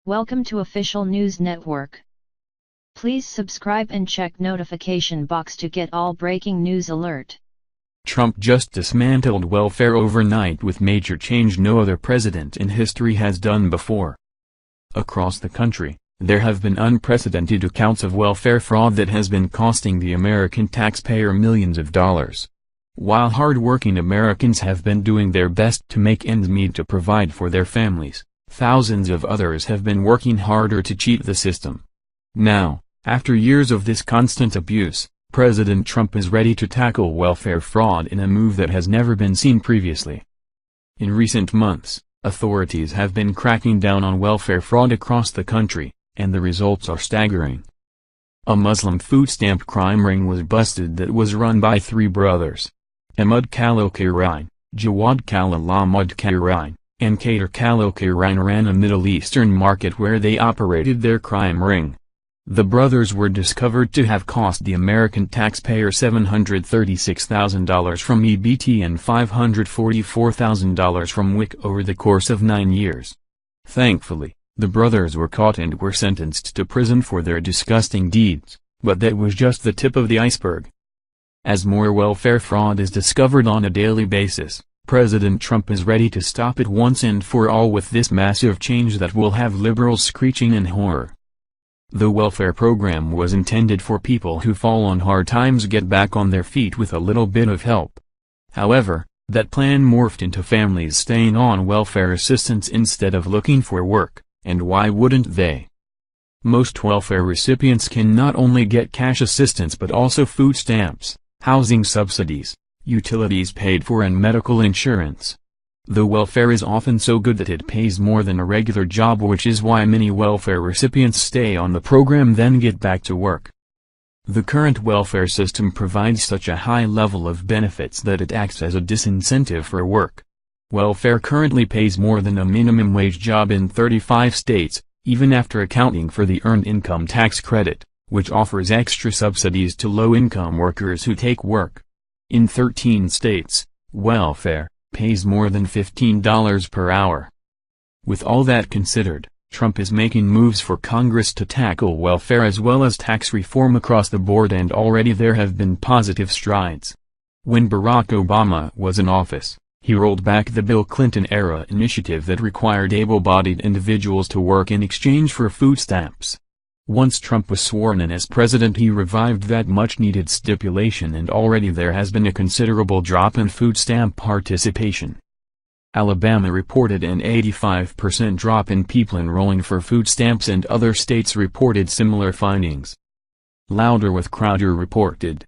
Welcome to Official News Network. Please subscribe and check notification box to get all breaking news alert. Trump just dismantled welfare overnight with major change no other president in history has done before. Across the country, there have been unprecedented accounts of welfare fraud that has been costing the American taxpayer millions of dollars. While hard-working Americans have been doing their best to make ends meet to provide for their families, thousands of others have been working harder to cheat the system. Now, after years of this constant abuse, President Trump is ready to tackle welfare fraud in a move that has never been seen previously. In recent months, authorities have been cracking down on welfare fraud across the country, and the results are staggering. A Muslim food stamp crime ring was busted that was run by three brothers. Ahmad Khalilkarine, Jawad Khalilkarine, and Kader Khalilkarine ran a Middle Eastern market where they operated their crime ring. The brothers were discovered to have cost the American taxpayer $736,000 from EBT and $544,000 from WIC over the course of 9 years. Thankfully, the brothers were caught and were sentenced to prison for their disgusting deeds, but that was just the tip of the iceberg. As more welfare fraud is discovered on a daily basis, President Trump is ready to stop it once and for all with this massive change that will have liberals screeching in horror. The welfare program was intended for people who fall on hard times get back on their feet with a little bit of help. However, that plan morphed into families staying on welfare assistance instead of looking for work, and why wouldn't they? Most welfare recipients can not only get cash assistance but also food stamps, housing subsidies, utilities paid for and medical insurance. The welfare is often so good that it pays more than a regular job, which is why many welfare recipients stay on the program then get back to work. The current welfare system provides such a high level of benefits that it acts as a disincentive for work. Welfare currently pays more than a minimum wage job in 35 states, even after accounting for the Earned Income Tax Credit, which offers extra subsidies to low-income workers who take work. In 13 states, welfare pays more than $15 per hour. With all that considered, Trump is making moves for Congress to tackle welfare as well as tax reform across the board, and already there have been positive strides. When Barack Obama was in office, he rolled back the Bill Clinton-era initiative that required able-bodied individuals to work in exchange for food stamps. Once Trump was sworn in as president, he revived that much-needed stipulation, and already there has been a considerable drop in food stamp participation. Alabama reported an 85% drop in people enrolling for food stamps, and other states reported similar findings. Louder with Crowder reported.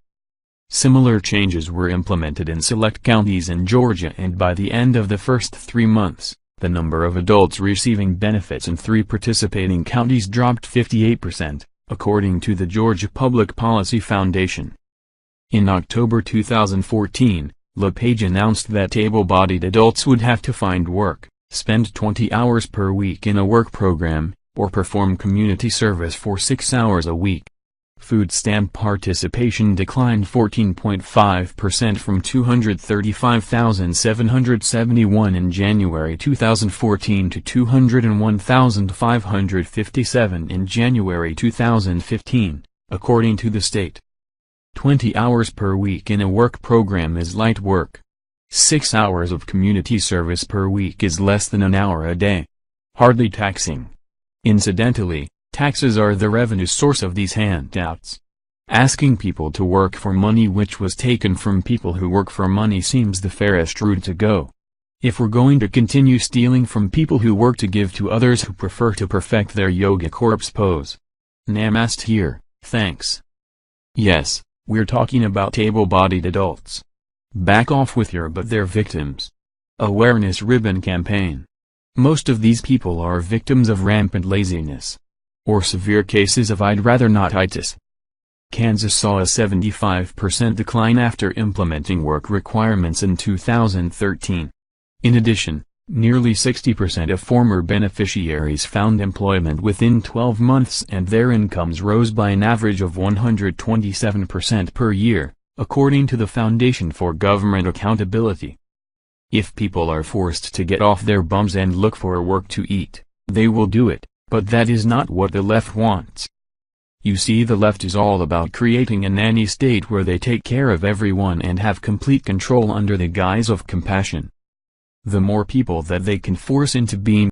Similar changes were implemented in select counties in Georgia, and by the end of the first 3 months, the number of adults receiving benefits in 3 participating counties dropped 58%, according to the Georgia Public Policy Foundation. In October 2014, LePage announced that able-bodied adults would have to find work, spend 20 hours per week in a work program, or perform community service for 6 hours a week. Food stamp participation declined 14.5% from 235,771 in January 2014 to 201,557 in January 2015, according to the state. 20 hours per week in a work program is light work. 6 hours of community service per week is less than an hour a day. Hardly taxing. Incidentally, taxes are the revenue source of these handouts. Asking people to work for money which was taken from people who work for money seems the fairest route to go. If we're going to continue stealing from people who work to give to others who prefer to perfect their yoga corpse pose. Namaste here, thanks. Yes, we're talking about able-bodied adults. Back off with your "but they're victims" awareness ribbon campaign. Most of these people are victims of rampant laziness, or severe cases of I'd rather not-itis. Kansas saw a 75% decline after implementing work requirements in 2013. In addition, nearly 60% of former beneficiaries found employment within 12 months, and their incomes rose by an average of 127% per year, according to the Foundation for Government Accountability. If people are forced to get off their bums and look for work to eat, they will do it, But that is not what the left wants. You see, the left is all about creating a nanny state where they take care of everyone and have complete control under the guise of compassion. The more people that they can force into being